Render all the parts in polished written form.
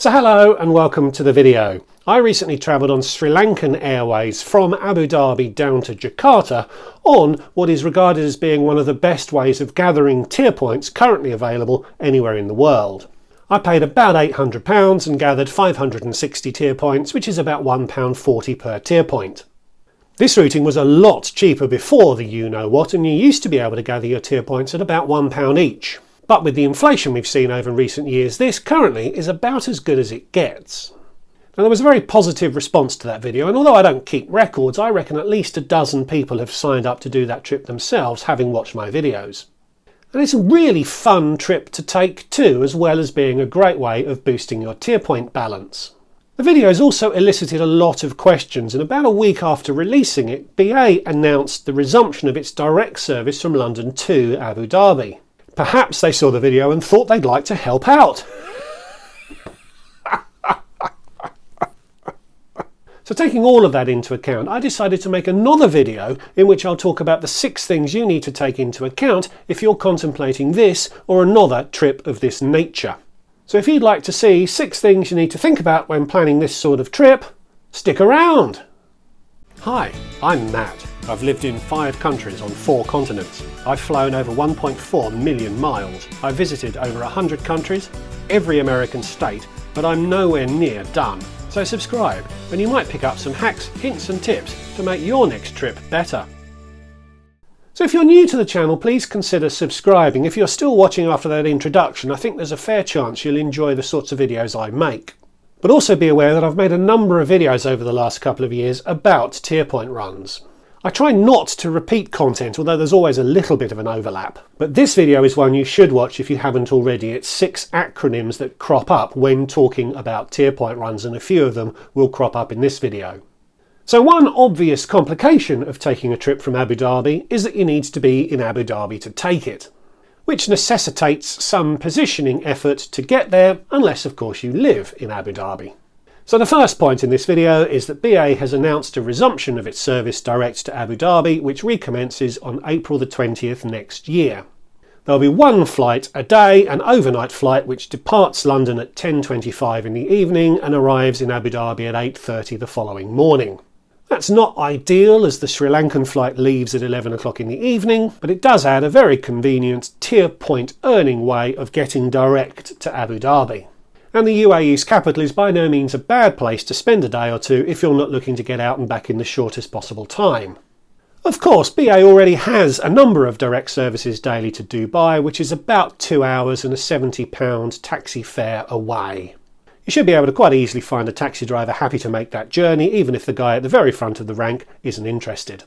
So hello and welcome to the video. I recently travelled on Sri Lankan Airways from Abu Dhabi down to Jakarta on what is regarded as being one of the best ways of gathering tier points currently available anywhere in the world. I paid about £800 and gathered 560 tier points, which is about £1.40 per tier point. This routing was a lot cheaper before the you-know-what, and you used to be able to gather your tier points at about £1 each. But with the inflation we've seen over recent years, this currently is about as good as it gets. Now, there was a very positive response to that video, and although I don't keep records, I reckon at least a dozen people have signed up to do that trip themselves, having watched my videos. And it's a really fun trip to take too, as well as being a great way of boosting your tier point balance. The video has also elicited a lot of questions, and about a week after releasing it, BA announced the resumption of its direct service from London to Abu Dhabi. Perhaps they saw the video and thought they'd like to help out. So taking all of that into account, I decided to make another video in which I'll talk about the 6 things you need to take into account if you're contemplating this or another trip of this nature. So if you'd like to see 6 things you need to think about when planning this sort of trip, stick around. Hi, I'm Matt. I've lived in 5 countries on 4 continents. I've flown over 1.4 million miles. I've visited over 100 countries, every American state, but I'm nowhere near done. So subscribe, and you might pick up some hacks, hints and tips to make your next trip better. So if you're new to the channel, please consider subscribing. If you're still watching after that introduction, I think there's a fair chance you'll enjoy the sorts of videos I make. But also be aware that I've made a number of videos over the last couple of years about tier point runs. I try not to repeat content, although there's always a little bit of an overlap. But this video is one you should watch if you haven't already. It's 6 acronyms that crop up when talking about tier point runs, and a few of them will crop up in this video. So one obvious complication of taking a trip from Abu Dhabi is that you need to be in Abu Dhabi to take it, which necessitates some positioning effort to get there, unless of course you live in Abu Dhabi. So the first point in this video is that BA has announced a resumption of its service direct to Abu Dhabi, which recommences on April the 20th next year. There'll be 1 flight a day, an overnight flight which departs London at 10:25 in the evening and arrives in Abu Dhabi at 8:30 the following morning. That's not ideal, as the Sri Lankan flight leaves at 11 o'clock in the evening, but it does add a very convenient tier point earning way of getting direct to Abu Dhabi. And the UAE's capital is by no means a bad place to spend a day or two if you're not looking to get out and back in the shortest possible time. Of course, BA already has a number of direct services daily to Dubai, which is about 2 hours and a £70 taxi fare away. You should be able to quite easily find a taxi driver happy to make that journey, even if the guy at the very front of the rank isn't interested.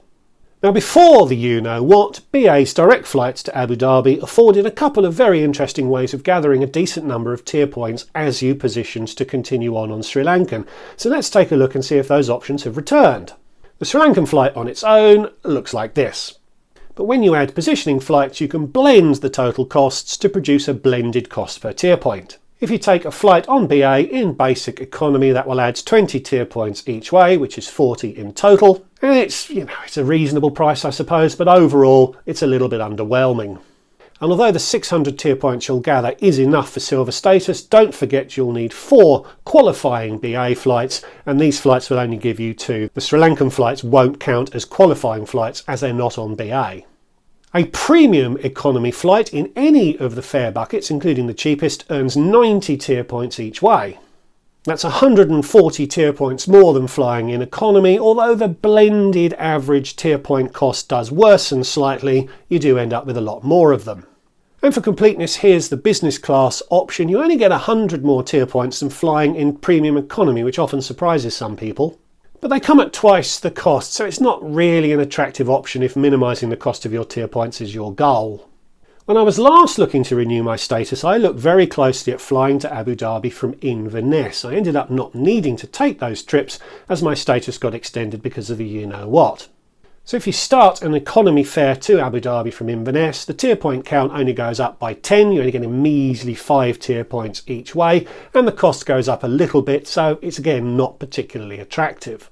Now, before the you-know-what, BA's direct flights to Abu Dhabi afforded a couple of very interesting ways of gathering a decent number of tier points as you positioned to continue on Sri Lankan. So let's take a look and see if those options have returned. The Sri Lankan flight on its own looks like this. But when you add positioning flights, you can blend the total costs to produce a blended cost per tier point. If you take a flight on BA in basic economy, that will add 20 tier points each way, which is 40 in total. And it's a reasonable price, I suppose, but overall it's a little bit underwhelming. And although the 600 tier points you'll gather is enough for silver status, don't forget you'll need 4 qualifying BA flights, and these flights will only give you 2. The Sri Lankan flights won't count as qualifying flights as they're not on BA. A premium economy flight in any of the fare buckets, including the cheapest, earns 90 tier points each way. That's 140 tier points more than flying in economy, although the blended average tier point cost does worsen slightly. You do end up with a lot more of them. And for completeness, here's the business class option. You only get 100 more tier points than flying in premium economy, which often surprises some people. But they come at twice the cost, so it's not really an attractive option if minimising the cost of your tier points is your goal. When I was last looking to renew my status, I looked very closely at flying to Abu Dhabi from Inverness. I ended up not needing to take those trips as my status got extended because of the you-know-what. So if you start an economy fare to Abu Dhabi from Inverness, the tier point count only goes up by 10, you only get a measly 5 tier points each way, and the cost goes up a little bit, so it's again not particularly attractive.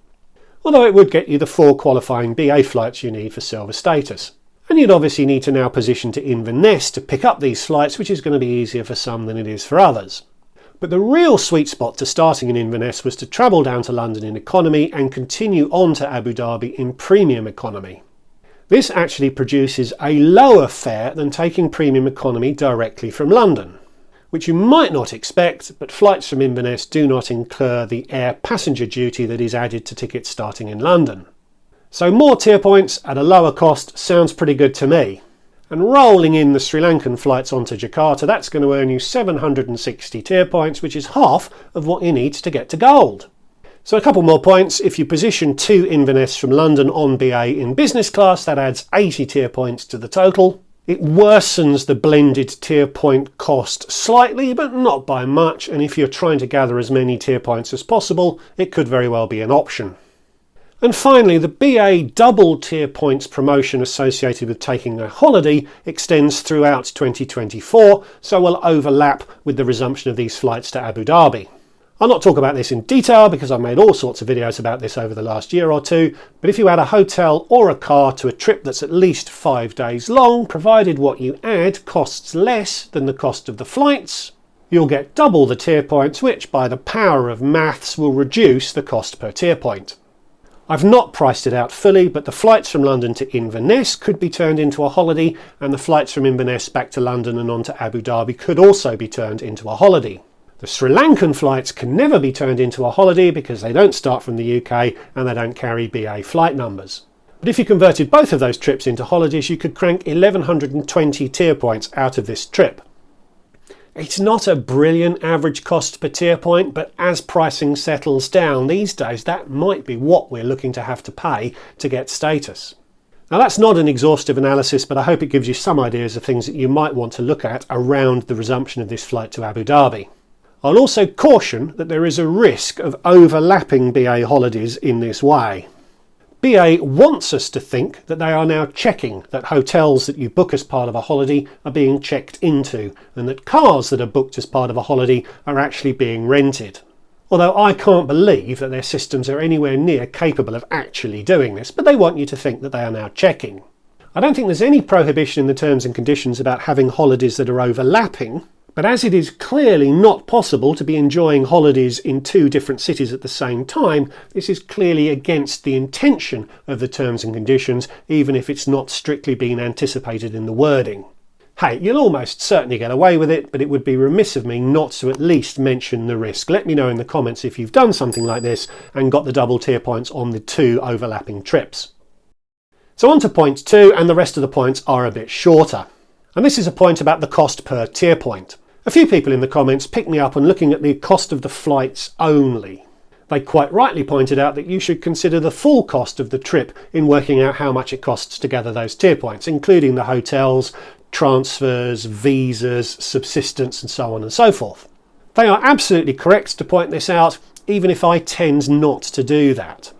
Although it would get you the 4 qualifying BA flights you need for silver status. And you'd obviously need to now position to Inverness to pick up these flights, which is going to be easier for some than it is for others. But the real sweet spot to starting in Inverness was to travel down to London in economy and continue on to Abu Dhabi in premium economy. This actually produces a lower fare than taking premium economy directly from London, which you might not expect, but flights from Inverness do not incur the air passenger duty that is added to tickets starting in London. So more tier points at a lower cost sounds pretty good to me. And rolling in the Sri Lankan flights onto Jakarta, that's going to earn you 760 tier points, which is half of what you need to get to gold. So a couple more points. If you position to Inverness from London on BA in business class, that adds 80 tier points to the total. It worsens the blended tier point cost slightly, but not by much. And if you're trying to gather as many tier points as possible, it could very well be an option. And finally, the BA double tier points promotion associated with taking a holiday extends throughout 2024, so will overlap with the resumption of these flights to Abu Dhabi. I'll not talk about this in detail because I've made all sorts of videos about this over the last year or two, but if you add a hotel or a car to a trip that's at least 5 days long, provided what you add costs less than the cost of the flights, you'll get double the tier points, which by the power of maths will reduce the cost per tier point. I've not priced it out fully, but the flights from London to Inverness could be turned into a holiday, and the flights from Inverness back to London and on to Abu Dhabi could also be turned into a holiday. The Sri Lankan flights can never be turned into a holiday because they don't start from the UK and they don't carry BA flight numbers. But if you converted both of those trips into holidays, you could crank 1120 tier points out of this trip. It's not a brilliant average cost per tier point, but as pricing settles down these days, that might be what we're looking to have to pay to get status. Now that's not an exhaustive analysis, but I hope it gives you some ideas of things that you might want to look at around the resumption of this flight to Abu Dhabi. I'll also caution that there is a risk of overlapping BA holidays in this way. BA wants us to think that they are now checking that hotels that you book as part of a holiday are being checked into, and that cars that are booked as part of a holiday are actually being rented. Although I can't believe that their systems are anywhere near capable of actually doing this, but they want you to think that they are now checking. I don't think there's any prohibition in the terms and conditions about having holidays that are overlapping, but as it is clearly not possible to be enjoying holidays in 2 different cities at the same time, this is clearly against the intention of the terms and conditions, even if it's not strictly been anticipated in the wording. Hey, you'll almost certainly get away with it, but it would be remiss of me not to at least mention the risk. Let me know in the comments if you've done something like this and got the double tier points on the 2 overlapping trips. So on to point 2, and the rest of the points are a bit shorter. And this is a point about the cost per tier point. A few people in the comments picked me up on looking at the cost of the flights only. They quite rightly pointed out that you should consider the full cost of the trip in working out how much it costs to gather those tier points, including the hotels, transfers, visas, subsistence and so on and so forth. They are absolutely correct to point this out, even if I tend not to do that.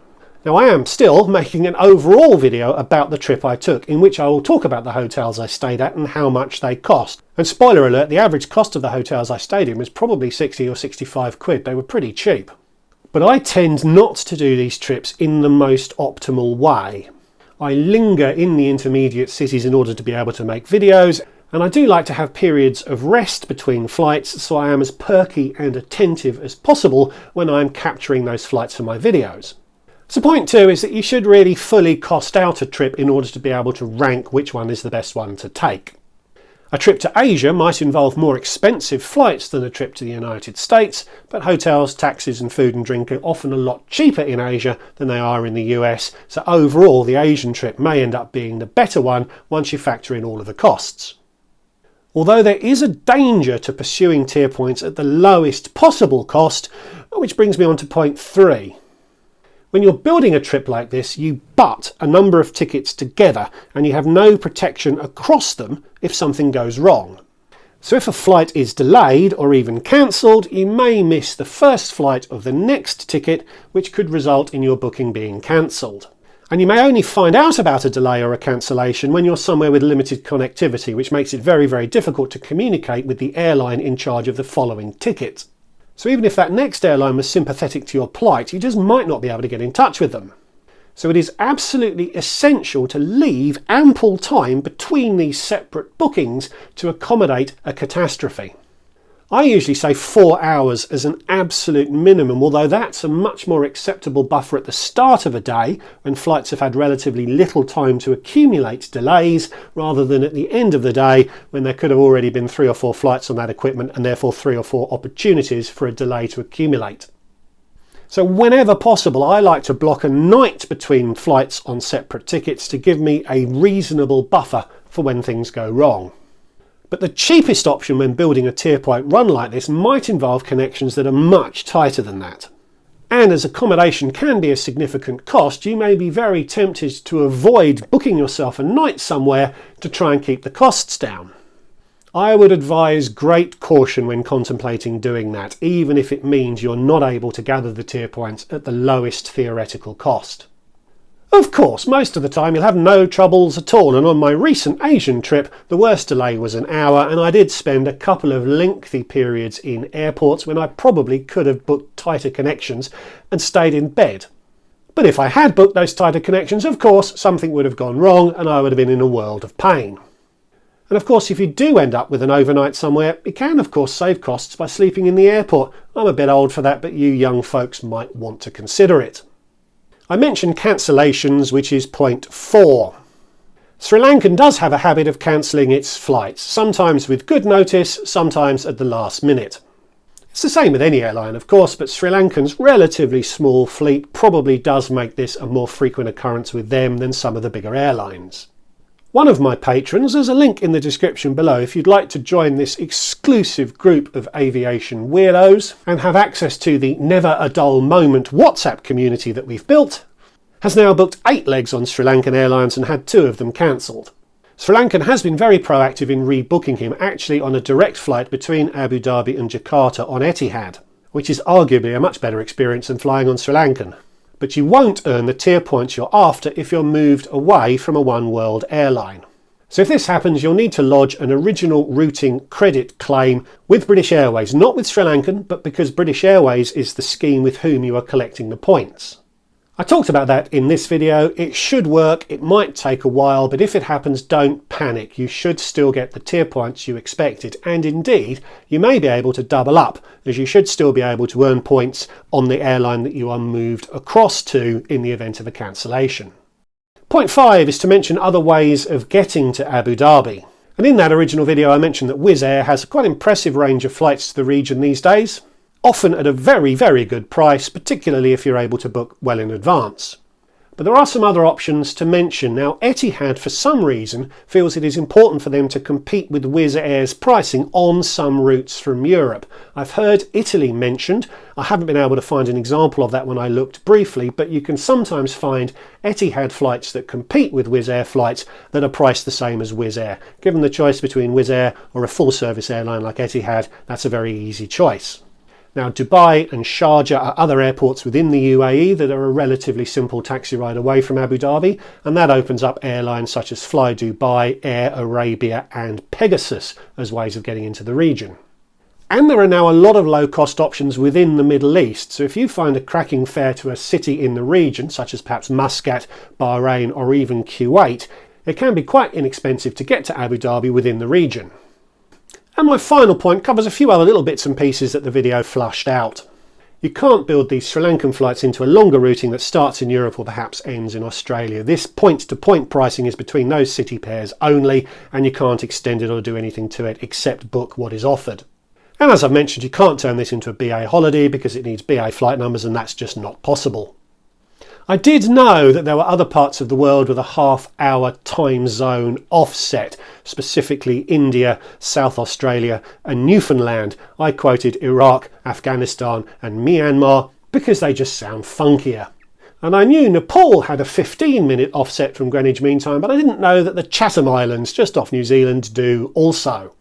Now I am still making an overall video about the trip I took, in which I will talk about the hotels I stayed at and how much they cost. And spoiler alert, the average cost of the hotels I stayed in was probably 60 or 65 quid. They were pretty cheap. But I tend not to do these trips in the most optimal way. I linger in the intermediate cities in order to be able to make videos, and I do like to have periods of rest between flights, so I am as perky and attentive as possible when I am capturing those flights for my videos. So point 2 is that you should really fully cost out a trip in order to be able to rank which one is the best one to take. A trip to Asia might involve more expensive flights than a trip to the United States, but hotels, taxis and food and drink are often a lot cheaper in Asia than they are in the US, so overall the Asian trip may end up being the better one once you factor in all of the costs. Although there is a danger to pursuing tier points at the lowest possible cost, which brings me on to point 3. When you're building a trip like this, you butt a number of tickets together and you have no protection across them if something goes wrong. So if a flight is delayed or even cancelled, you may miss the first flight of the next ticket, which could result in your booking being cancelled. And you may only find out about a delay or a cancellation when you're somewhere with limited connectivity, which makes it very, very difficult to communicate with the airline in charge of the following ticket. So even if that next airline was sympathetic to your plight, you just might not be able to get in touch with them. So it is absolutely essential to leave ample time between these separate bookings to accommodate a catastrophe. I usually say 4 hours as an absolute minimum, although that's a much more acceptable buffer at the start of a day when flights have had relatively little time to accumulate delays, rather than at the end of the day when there could have already been 3 or 4 flights on that equipment and therefore 3 or 4 opportunities for a delay to accumulate. So whenever possible, I like to block a night between flights on separate tickets to give me a reasonable buffer for when things go wrong. But the cheapest option when building a tier point run like this might involve connections that are much tighter than that. And as accommodation can be a significant cost, you may be very tempted to avoid booking yourself a night somewhere to try and keep the costs down. I would advise great caution when contemplating doing that, even if it means you're not able to gather the tier points at the lowest theoretical cost. Of course, most of the time you'll have no troubles at all, and on my recent Asian trip, the worst delay was an hour, and I did spend a couple of lengthy periods in airports when I probably could have booked tighter connections and stayed in bed. But if I had booked those tighter connections, of course, something would have gone wrong and I would have been in a world of pain. And of course, if you do end up with an overnight somewhere, you can of course save costs by sleeping in the airport. I'm a bit old for that, but you young folks might want to consider it. I mentioned cancellations, which is point 4. SriLankan does have a habit of cancelling its flights, sometimes with good notice, sometimes at the last minute. It's the same with any airline, of course, but SriLankan's relatively small fleet probably does make this a more frequent occurrence with them than some of the bigger airlines. One of my patrons, there's a link in the description below if you'd like to join this exclusive group of aviation weirdos and have access to the Never a Dull Moment WhatsApp community that we've built, has now booked 8 legs on SriLankan Airlines and had 2 of them cancelled. SriLankan has been very proactive in rebooking him, actually on a direct flight between Abu Dhabi and Jakarta on Etihad, which is arguably a much better experience than flying on SriLankan. But you won't earn the tier points you're after if you're moved away from a One World airline. So if this happens, you'll need to lodge an original routing credit claim with British Airways, not with SriLankan, but because British Airways is the scheme with whom you are collecting the points. I talked about that in this video. It should work, it might take a while, but if it happens, don't panic. You should still get the tier points you expected, and indeed, you may be able to double up, as you should still be able to earn points on the airline that you are moved across to in the event of a cancellation. Point 5 is to mention other ways of getting to Abu Dhabi. And in that original video I mentioned that Wizz Air has a quite impressive range of flights to the region these days, often at a very, very good price, particularly if you're able to book well in advance. But there are some other options to mention. Now, Etihad, for some reason, feels it is important for them to compete with Wizz Air's pricing on some routes from Europe. I've heard Italy mentioned. I haven't been able to find an example of that when I looked briefly, but you can sometimes find Etihad flights that compete with Wizz Air flights that are priced the same as Wizz Air. Given the choice between Wizz Air or a full-service airline like Etihad, that's a very easy choice. Now, Dubai and Sharjah are other airports within the UAE that are a relatively simple taxi ride away from Abu Dhabi, and that opens up airlines such as Fly Dubai, Air Arabia and Pegasus as ways of getting into the region. And there are now a lot of low-cost options within the Middle East, so if you find a cracking fare to a city in the region, such as perhaps Muscat, Bahrain or even Kuwait, it can be quite inexpensive to get to Abu Dhabi within the region. And my final point covers a few other little bits and pieces that the video flushed out. You can't build these Sri Lankan flights into a longer routing that starts in Europe or perhaps ends in Australia. This point-to-point pricing is between those city pairs only, and you can't extend it or do anything to it except book what is offered. And as I've mentioned, you can't turn this into a BA holiday because it needs BA flight numbers, and that's just not possible. I did know that there were other parts of the world with a half-hour time zone offset, specifically India, South Australia and Newfoundland. I quoted Iraq, Afghanistan and Myanmar because they just sound funkier. And I knew Nepal had a 15-minute offset from Greenwich Mean Time, but I didn't know that the Chatham Islands, just off New Zealand, do also.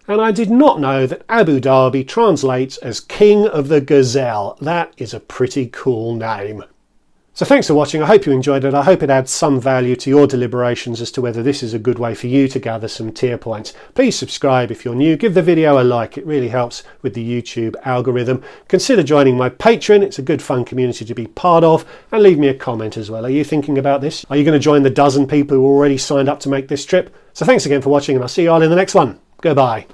And I did not know that Abu Dhabi translates as King of the Gazelle. That is a pretty cool name. So thanks for watching. I hope you enjoyed it. I hope it adds some value to your deliberations as to whether this is a good way for you to gather some tier points. Please subscribe if you're new. Give the video a like. It really helps with the YouTube algorithm. Consider joining my Patreon. It's a good fun community to be part of. And leave me a comment as well. Are you thinking about this? Are you going to join the dozen people who already signed up to make this trip? So thanks again for watching, and I'll see you all in the next one. Goodbye.